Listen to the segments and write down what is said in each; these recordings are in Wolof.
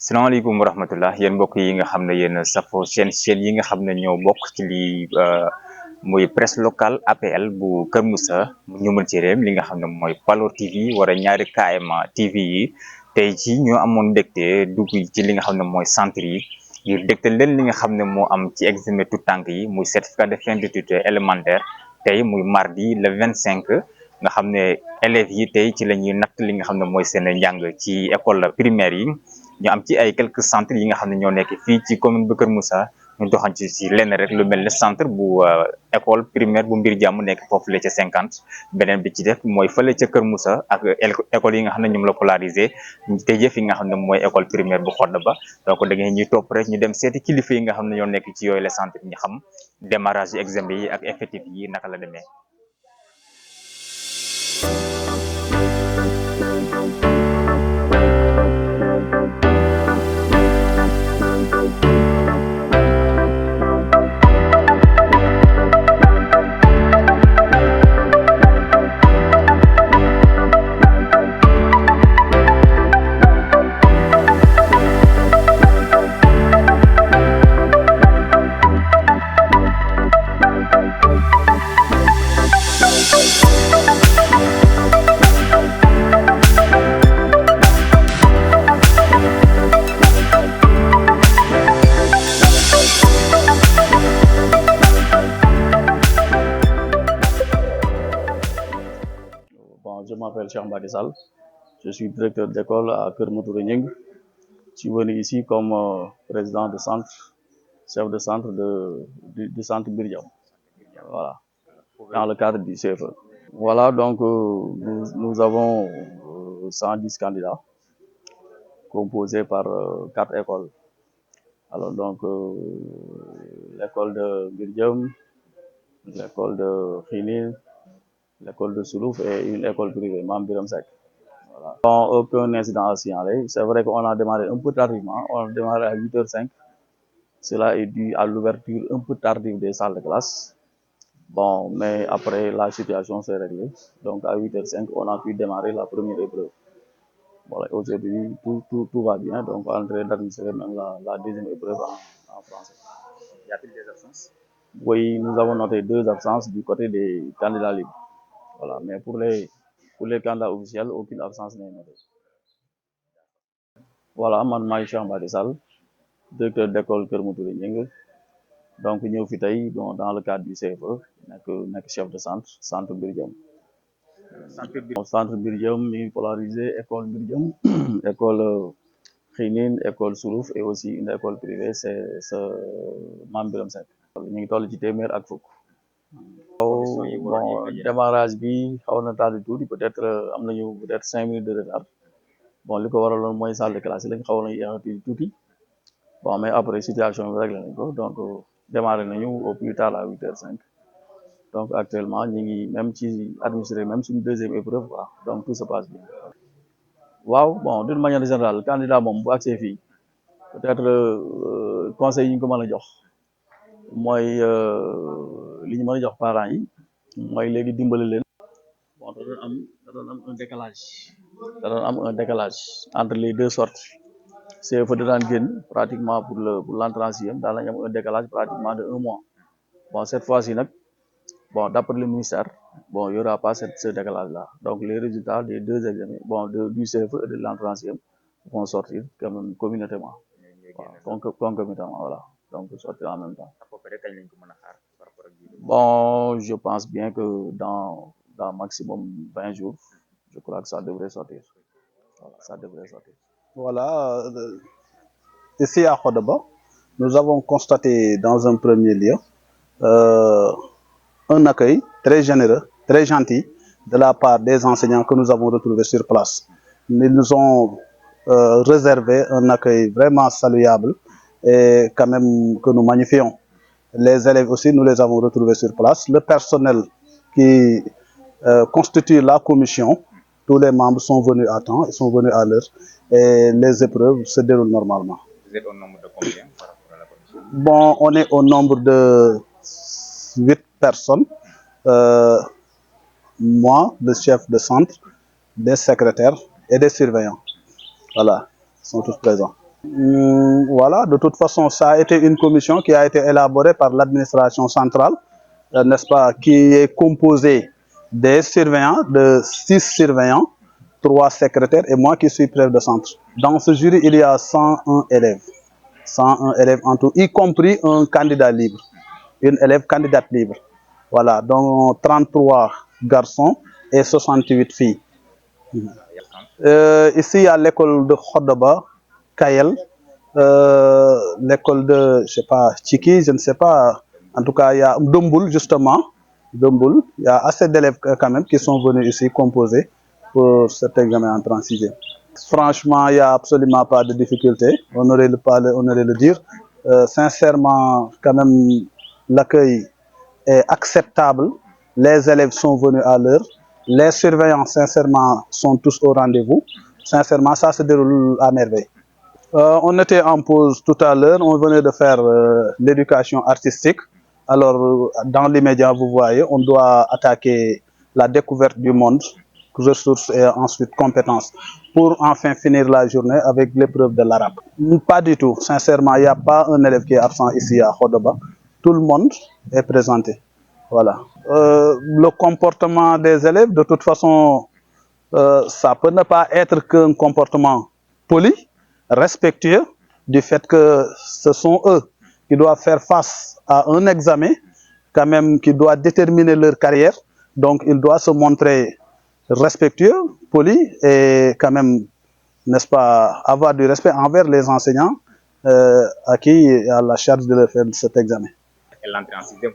salaamaaleykum wa rahmatullah yéen mbokk yi nga xam ne yéen safo chaîne yi nga xam ne ñoo bokk ci lii muy presse locale APL bu Kër Moussa ñu mën ci réew li nga xam ne mooy Palo TV wala ñaari KMA TV yi tey ci ñoo amoon mbégte dugg ci li nga xam ne mooy centre yi ngir dégtal leen li nga xam ne moo am ci examen tout tànk yi muy certificat de fin d'études élémentaire tey muy mardi le 25 nga xam ne élèves yi tey ci la ñuy natt li nga xam ne mooy seen njàng ci école primaire yi. ñu am ci ay quelques centres yi nga xam ne ñoo nekk fii ci commune bu Kër Moussa ñu doxan ci lenn rek lu mel ne centre bu école primaire bu Mbir Jàmm nekk foofu la ca 50 beneen bi ci def mooy fële ca Kër Moussa ak école yi nga xam ne ñoom la polarisé te jëf yi nga xam ne mooy école primaire bu xodd ba donc da ngeen ñuy topp rek ñu dem seeti kilifa yi nga xam ne ñoo nekk ci yooyu les centres ñu xam démarrage yi examen yi ak effectif yi naka la demee. Je m'appelle Cheikh Mbadi Sall, je suis directeur d'école à Kër Moutouré Gning. Je suis venu ici comme président de centre, chef de centre du centre Mbir Jàmm, voilà, dans le cadre du CFE. Voilà, donc nous avons 110 candidats composés par 4 écoles. Alors donc l'école de Mbir Jàmm, l'école de Xinil, l'école de Soulouf et une école privée, Mam Biram Seck. Voilà. Aucun incident à signaler. C'est vrai qu'on a démarré un peu tardivement. On a démarré à 8h05. Cela est dû à l'ouverture un peu tardive des salles de classe. Bon, mais après, la situation s'est réglée. Donc à 8h05, on a pu démarrer la première épreuve. Voilà, aujourd'hui, tout va bien. Donc on est en train d'administrer même la deuxième épreuve en français. Y a-t-il des absences? Oui, nous avons noté 2 absences du côté des candidats libres. Voilà, mais pour les candidats officiels, aucune absence n'est notée. Voilà, man maay Cheikh Mbadi Sall, directeur d'école Kër Moutouré Gning. Donc ñëw fi tey bon dans le cadre du CFE nekk chef de centre Mbir Jàmm. Centre Mbir Jàmm mi ngi polarisé école Mbir Jàmm, école Xinin, école Soulouf et aussi une école privée c'est Mam Biram Seck. ñu ngi toll ci téeméer ak fukk. Bon démarrage bi xaw na tardé tuuti peut-être am nañu peut-être 5 minutes de retard bon li ko waraloon mooy salle de classe yi lañ xaw na yéexati tuuti bon mais après situation bi réglé nañ ko donc démarré nañu au plus tard à 8h05 donc actuellement ñu ngi même ci administré même suñu deuxième épreuve quoi donc tout se passe bien. waaw bon d'une manière générale candidat moom bu accès fii peut-être conseil yi ñu ko mën a jox mooy li ñu mën a jox parents yi mooy léegi dimbali leen bon da doon am un décalage entre les deux sortes CFE da daan génn pratiquement pour l'entrée en sixième daan nañ am un décalage pratiquement de 1 mois bon cette fois-ci nag bon d'après le ministère bon il y aura pas ce décalage là donc les résultats des 2 examens bon du CFE et de l'entrée en sixième vont sortir quand même communément waaw concomitamment voilà donc sortir en même temps. Bon, je pense bien que dans maximum 20 jours, je crois que ça devrait sortir. Voilà, ça devrait sortir. Voilà, ici à Khodoba, nous avons constaté dans un premier lieu un accueil très généreux, très gentil de la part des enseignants que nous avons retrouvés sur place. Ils nous ont réservé un accueil vraiment saluable et quand même que nous magnifions. Les élèves aussi, nous les avons retrouvés sur place. Le personnel qui constitue la commission, tous les membres sont venus à temps, ils sont venus à l'heure et les épreuves se déroulent normalement. Vous êtes au nombre de combien par rapport à la commission? Bon, on est au nombre de 8 personnes. Moi, le chef de centre, des secrétaires et des surveillants. Voilà, ils sont tous présents. Voilà, de toute façon, ça a été une commission qui a été élaborée par l'administration centrale, n'est-ce pas, qui est composée des surveillants, de 6 surveillants, 3 secrétaires et moi qui suis chef de centre. Dans ce jury, il y a 101 élèves. 101 élèves en tout, y compris un candidat libre, une élève candidate libre. Voilà, donc 33 garçons et 68 filles. Ici, il y a l'école de Khodoba, Kayel, l'école de, je sais pas, Tchiki, je ne sais pas. En tout cas, il y a Domboul, justement. Domboul. Il y a assez d'élèves quand même qui sont venus ici composer pour cet examen en 36e. Franchement, il n'y a absolument pas de difficulté, on aurait le dire. Sincèrement, quand même, l'accueil est acceptable. Les élèves sont venus à l'heure. Les surveillants, sincèrement, sont tous au rendez-vous. Sincèrement, ça se déroule à merveille. On était en pause tout à l'heure, on venait de faire l'éducation artistique. Alors, dans l'immédiat, vous voyez, on doit attaquer la découverte du monde, ressources et ensuite compétences, pour enfin finir la journée avec l'épreuve de l'arabe. Pas du tout, sincèrement, il n'y a pas un élève qui est absent ici à Khodoba. Tout le monde est présenté. Voilà. Le comportement des élèves, de toute façon, ça peut ne pas être qu'un comportement poli, respectueux, du fait que ce sont eux qui doivent faire face à un examen, quand même, qui doit déterminer leur carrière. Donc, ils doivent se montrer respectueux, poli et quand même, n'est-ce pas, avoir du respect envers les enseignants à qui il y a la charge de leur faire cet examen.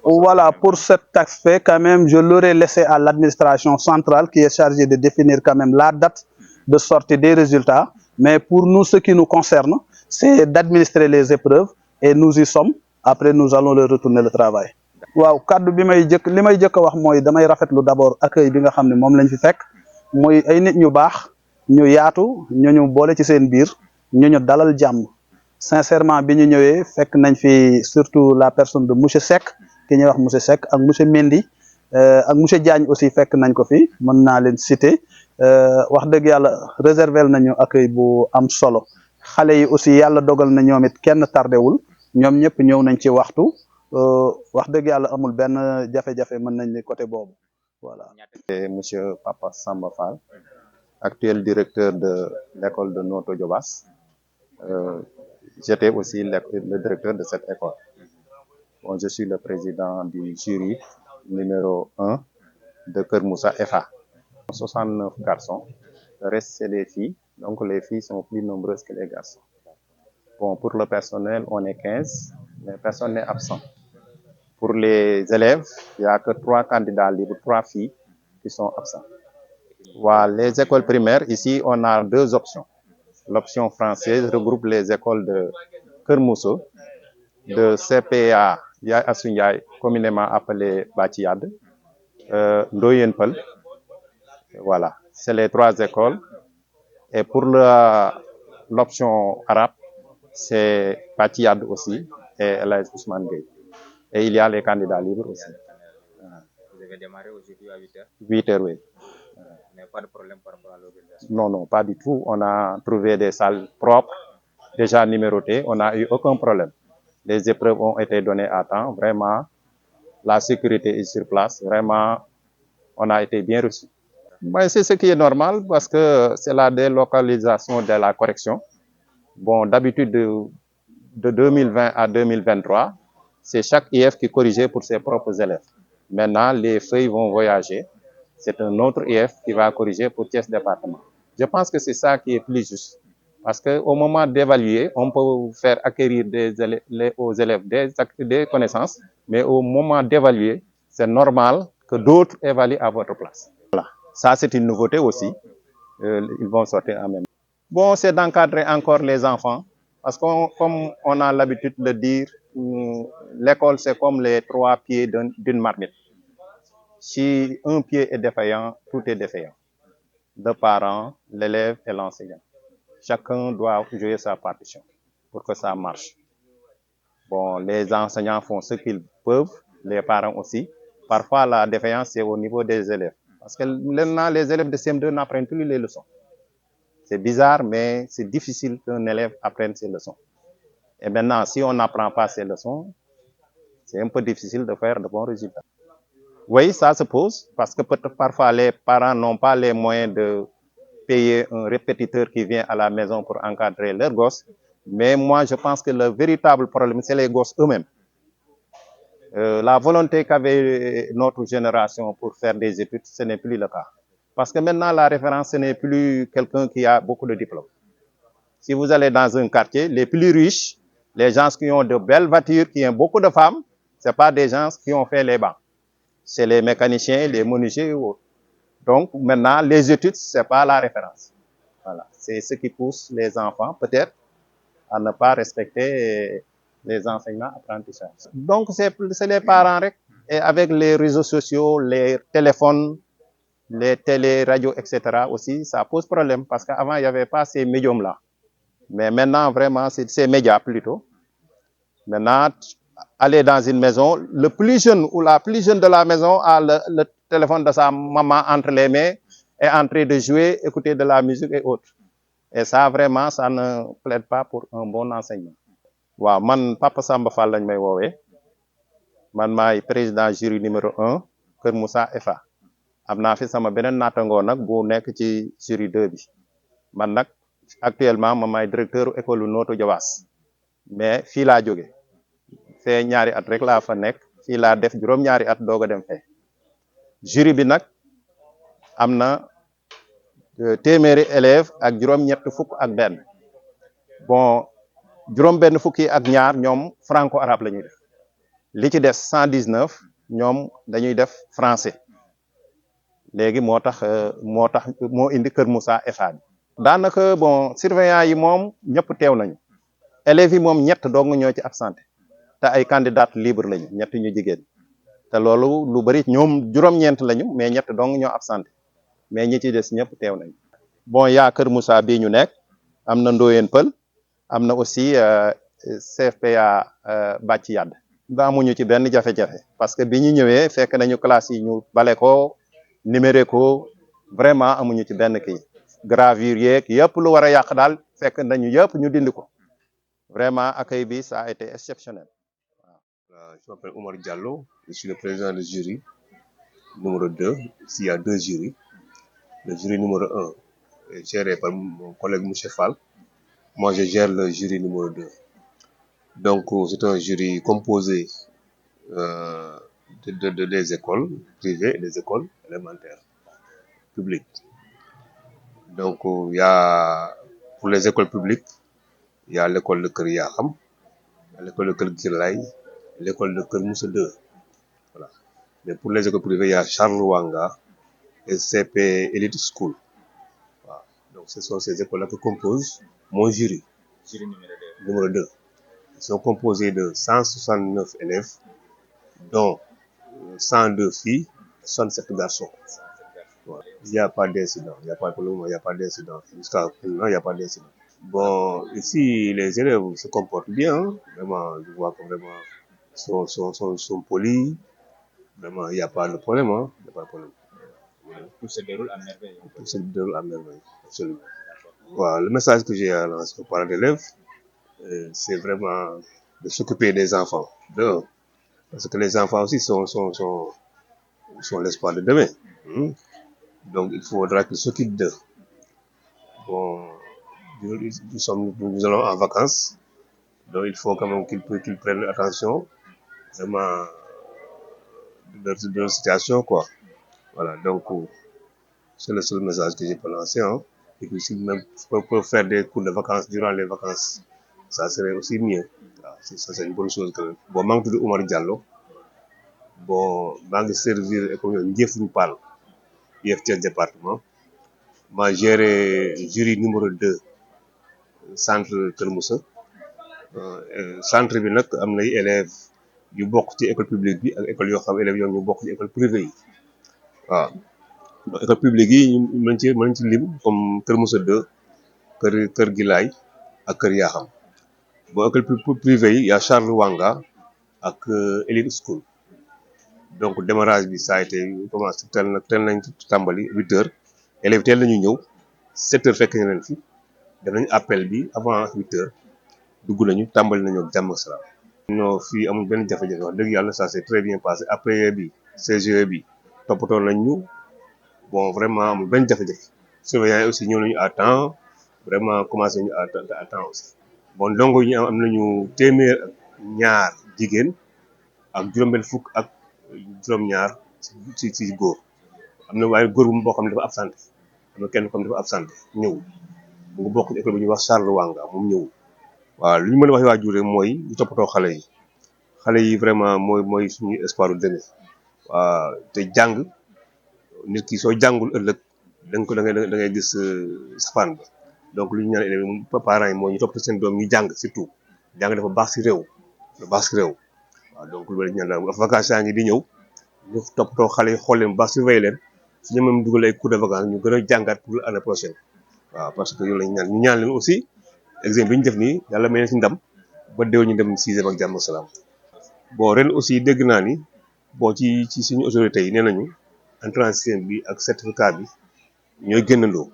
Voilà, pour cet aspect, quand même, je l'aurais laissé à l'administration centrale qui est chargée de définir quand même la date de sortie des résultats. Mais pour nous, ce qui nous concerne, c'est d'administrer les épreuves et nous y sommes. Après, nous allons leur retourner le travail. waaw kaddu bi may jëkk li may jëkk a wax mooy damay rafetlu d'abord accueil bi nga xam ne moom lañ fi fekk muy ay nit ñu baax ñu yaatu ñu boole ci seen biir ñu dalal jàmm. Sincèrement, bi ñu ñëwee fekk nañ fi surtout la personne de monsieur Seck ki ñuy wax monsieur Seck ak monsieur Mendy ak monsieur Diagne aussi fekk nañ ko fi mën naa leen citer wax dëgg yàlla réserver nañu accueil bu am solo xale yi aussi yàlla dogal na ñoom it kenn tardewul ñoom ñëpp ñëw nañ ci waxtu wax dëgg yàlla amul benn jafe-jafe mën nañ ni côté boobu voilà. Et monsieur Papa Samba Fall, actuel directeur de l'école de Noto Diobass. J'étais aussi le directeur de cette école. Bon, je suis le président du jury numéro 1 de Kermoussa FA. 69 garçons, le reste c'est les filles, donc les filles sont plus nombreuses que les garçons. Bon, pour le personnel, on est 15, mais personne n'est absent. Pour les élèves, il n'y a que 3 candidats libres, 3 filles qui sont absents. Voilà, les écoles primaires, ici on a 2 options. L'option française regroupe les écoles de Kermousso, de CPA Yay Asunyay, communément appelé Batiad, Ndoyenpel. Voilà, c'est les 3 écoles. Et pour l'option arabe, c'est Batiad aussi et Elaïs Ousmane Gueye. Et il y a les candidats libres aussi. Vous avez démarré aujourd'hui à 8h? 8h, oui. Mais pas de problème par rapport à l'organisation? Non, non, pas du tout. On a trouvé des salles propres, déjà numérotées. On n'a eu aucun problème. Les épreuves ont été données à temps. Vraiment, la sécurité est sur place. Vraiment, on a été bien reçus. Ben, c'est ce qui est normal parce que c'est la délocalisation de la correction. Bon, d'habitude, de 2020 à 2023, c'est chaque IF qui corrigeait pour ses propres élèves. Maintenant, les feuilles vont voyager. C'est un autre IF qui va corriger pour Thiès département. Je pense que c'est ça qui est plus juste. Parce qu'au moment d'évaluer, on peut faire acquérir aux élèves des connaissances, mais au moment d'évaluer, c'est normal que d'autres évaluent à votre place. Voilà. Ça, c'est une nouveauté aussi. Ils vont sortir en même temps. Bon, c'est d'encadrer encore les enfants. Parce que comme on a l'habitude de dire, l'école, c'est comme les 3 pieds d'une marmite. Si un pied est défaillant, tout est défaillant. Le parent, l'élève et l'enseignant. Chacun doit jouer sa partition pour que ça marche. Bon, les enseignants font ce qu'ils peuvent, les parents aussi. Parfois, la défaillance, c'est au niveau des élèves. Parce que maintenant, les élèves de CM2 n'apprennent plus les leçons. C'est bizarre, mais c'est difficile qu'un élève apprenne ses leçons. Et maintenant, si on n'apprend pas ses leçons, c'est un peu difficile de faire de bons résultats. Oui, ça se pose, parce que parfois les parents n'ont pas les moyens de payer un répétiteur qui vient à la maison pour encadrer leurs gosses. Mais moi, je pense que le véritable problème, c'est les gosses eux-mêmes. La volonté qu'avait notre génération pour faire des études, ce n'est plus le cas. Parce que maintenant, la référence, ce n'est plus quelqu'un qui a beaucoup de diplômes. Si vous allez dans un quartier, les plus riches, les gens qui ont de belles voitures, qui ont beaucoup de femmes, ce n'est pas des gens qui ont fait les bancs. C'est les mécaniciens, les menuisiers ou autres. Donc, maintenant, les études, ce n'est pas la référence. Voilà. C'est ce qui pousse les enfants, peut-être, à ne pas respecter les enseignements apprentissages. Donc, c'est les parents, et avec les réseaux sociaux, les téléphones, les télé, radios, etc. aussi, ça pose problème parce qu'avant, il n'y avait pas ces médiums-là. Mais maintenant, vraiment, c'est ces médias plutôt. Maintenant, aller dans une maison, le plus jeune ou la plus jeune de la maison a le téléphone de sa maman entre les mains, est en train de jouer, écouter de la musique et autres. Et ça, vraiment, ça ne plaide pas pour un bon enseignement. Waaw man Papa Samba Fall lañ may woowee man maay président jury numéro 1 Kër Moussa FA am naa fi sama beneen naatangoo nag bu nekk ci jury 2 bi man nag actuellement ma maay directeur école Notto Diobass mais fii laa jóge fee ñaari at rek laa fa nekk fii laa def juróom-ñaari at doog a dem fee jury bi nag am na téeméeri élèves ak juróom-ñett fukk ak benn bon juróom benn fukki ak ñaar ñoom franco arabe la ñuy def li ci des 119 ñoom dañuy def français léegi moo indi Kër Moussa FA bi daanaka bon surveillant yi moom ñëpp teew nañu élèves yi moom ñett dong ñoo ci absenté te ay candidates libres lañu ñett ñu jigéen te loolu lu bari ñoom juróom-ñeent lañu mais ñett dong ñoo absenté mais ñi ci des ñëpp teew nañu bon yaa Kër Moussa bii ñu nekk am na Ndoyeen Pël am na aussi CFPA Bàcc Yadd amuñu ci benn jafe-jafe parce que bi ñu ñëwee fekk nañu classe yi ñu bale ko numéré ko vraiment amuñu ci benn kii gravure yeeg yëpp lu war a yàq daal fekk nañu yëpp ñu dindi ko vraiment accueil bi ça a été exceptionnel. Je m'appelle Omar Diallo, je suis le président du jury numéro 2. Ici, il y a 2 jurys. Le jury numéro 1 est géré par mon collègue Mouché Fall. Moi, je gère le jury numéro 2. Donc, c'est un jury composé des écoles privées et des écoles élémentaires publiques. Donc, il y a, pour les écoles publiques, il y a l'école de Kër Yaxam, l'école de Kër Gilay, l'école de Kër Moussa 2. Voilà. Mais pour les écoles privées, il y a Charles Wanga et CP Elite School. Voilà. Donc, ce sont ces écoles-là qui composent mon jury. Jury numéro 2. Ils sont composés de 169 élèves, dont 102 filles, 67 garçons. Voilà. Il n'y a pas d'incident. Il n'y a pas pour le moment, il n'y a pas d'incident. Jusqu'à maintenant, il n'y a pas d'incident. Bon, ici, les élèves se comportent bien. Hein. Vraiment, je vois que vraiment, sont polis. Vraiment, il n'y a pas de problème. Hein. Il n'y a pas de problème. Tout se déroule à merveille. Tout se déroule à merveille, absolument. Voilà, le message que j'ai à lancer aux parents d'élèves, c'est vraiment de s'occuper des enfants. Parce que les enfants aussi sont l'espoir de demain. Donc, il faudra qu'ils s'occupent d'eux. Bon, nous allons en vacances. Donc, il faut quand même qu'ils prennent attention vraiment de leur situation, quoi. Voilà, donc, c'est le seul message que j'ai pour lancer. Hein. Et puis, si même pour faire des cours de vacances durant les vacances, ça serait aussi mieux. Ça, c'est une bonne chose quand même. Bon, je suis Omar Diallo. Bon, je vais servir comme Ndief Roupal, IFT département. Je gère le jury numéro 2, centre Kër Moussa. Centre bi nag am na élèves yu bokk ci école publique bi ak école yoo xam élèves yoo bokk ci école privée yi waaw donc école publique yi ñu mën ci lim comme Kër Moussa 2 Kër Gilaay ak Kër Yaxam bon école privée yi y a Charles Wanga ak Elite School donc démarrage bi ça a été commencé teel nañ tàmbali 8 heures élèves teel nañu ñëw 7 heures fekk na leen fi def nañu appel bi avant 8 heures dugg nañu tàmbali nañu ak jàmm ak salaam. non fii amul benn jafe-jafe wax dëgg yàlla ça s'est très bien passé APE bi CGE bi toppatoo nañ ñu bon vraiment amul benn jafe-jafe surveillant yi aussi ñëw nañu à temps vraiment commencé nañu à temps aussi. bon ndongo yi ñu am nañu téeméer ak ñaar jigéen ak juróom-benn fukk ak juróom-ñaar ci góor am na waaye góor boo xam ne dafa absenté am na kenn comme dafa absenté ñëw mu ngi bokk ci école bu ñuy wax Charles Wanga moom ñëw. waaw li ñu mën a wax waajur rek mooy ñu toppatoo xale yi vraiment mooy suñu espoir u demee waaw te jàng nit ki soo jàngul ëllëg da ngay gis safaan ba donc lu ñu ñaan élèves parents yi mooy ñu toppatoo seen doom ñu jàng surtout jàng dafa baax si réew waaw donc lu ñu ñaan daal vacances ngi di ñëw ñu toppatoo xale yi xool leen bu baax surveiller leen su ñu mën dugal ay cours de vacances ñu gën a jàngaat pour l'année prochaine waaw parce que yow lañu ñaan ñu ñaan leen aussi exemple bi ñu def nii yàlla may na ci ndam ba déw ñu dem 6e ak jàmm salaam. bon ren aussi dégg naa ni bon ci suñu autorités yi nee nañu entrée en sixième bi ak certificat bi ñooy génnandoo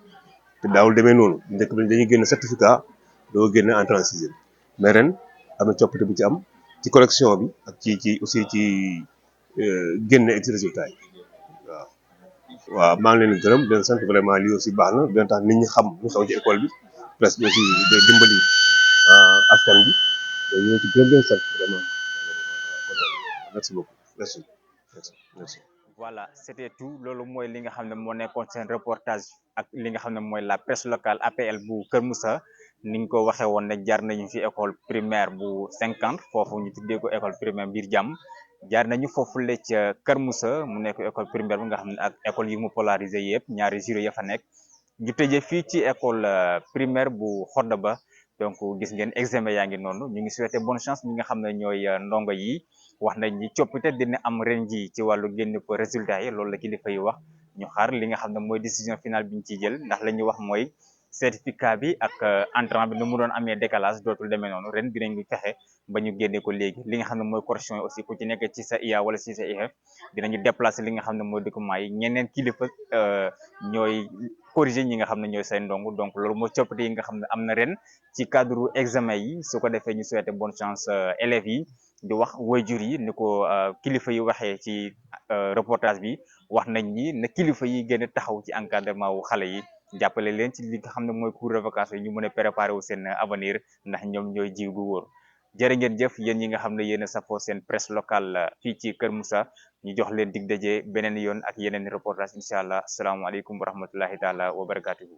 te daawul demee noonu njëkk bi dañuy génn certificat doo génn entrée en sixième mais ren am na coppite bu ci am ci correction bi ak ci aussi ci génne ak ci résultat yi waaw. waaw maa ngi leen di gërëm di leen sant vraiment lii aussi baax na dina tax nit ñi xam lu xew ci école bi presque aussi day dimbali askan bi donc ñu ngi ci gërëm leen sant vraiment merci beaucoup merci. voilà c'était tout loolu mooy li nga xam ne moo nekkoon seen reportage ak li nga xam ne mooy la presse locale APL bu Kër Moussa ni nga ko waxee woon ne jaar nañu fi école primaire bu 50 foofu ñu tuddee ko école primaire biir jàmm jaar nañu foofu la ca Kër Moussa mu nekk école primaire bi nga xam ne ak école yi mu polarisé yëpp ñaari jury ya fa nekk ñu tëjee fii ci école primaire bu Xodda ba donc gis ngeen examen yaa ngi noonu ñu ngi souhaité bonne chance ñi nga xam ne ñooy ndongo yi wax nañ ni coppite dina am ren ji ci wàllu génn ko résultat yi loolu la kilifa yi wax ñu xaar li nga xam ne mooy décision finale bi ñu ciy jël ndax la ñuy wax mooy certificat bi ak entrant bi nu mu doon amee décalage dootul demee noonu ren dinañ fexe ba ñu génne ko léegi li nga xam ne mooy correction yi aussi ku ci nekk ci sa IA wala ci sa IF dinañu déplacer li nga xam ne mooy document yi ñeneen kilifa ñooy corriger ñi nga xam ne ñooy say ndongo donc loolu mooy coppite yi nga xam ne am na ren ci cadre examen yi su ko defee ñu souhaiter bonne chance élèves yi di wax waajur yi ni ko kilifa yi waxee ci reportage bi wax nañ ni na kilifa yi gën a taxaw ci encadrement wu xale yi jàppale leen ci li nga xam ne mooy cours de vacances yi ñu mën a préparer wu seen avenir ndax ñoom ñooy jiw gu wóor jërë ngeen jëf yéen ñi nga xam ne yéen a safoo seen presse locale fii ci Kër Moussa ñu jox leen dig daje beneen yoon ak yeneen reportage incha allah asalaamaaleykum wa rahmatullahi taala wa barakatuhu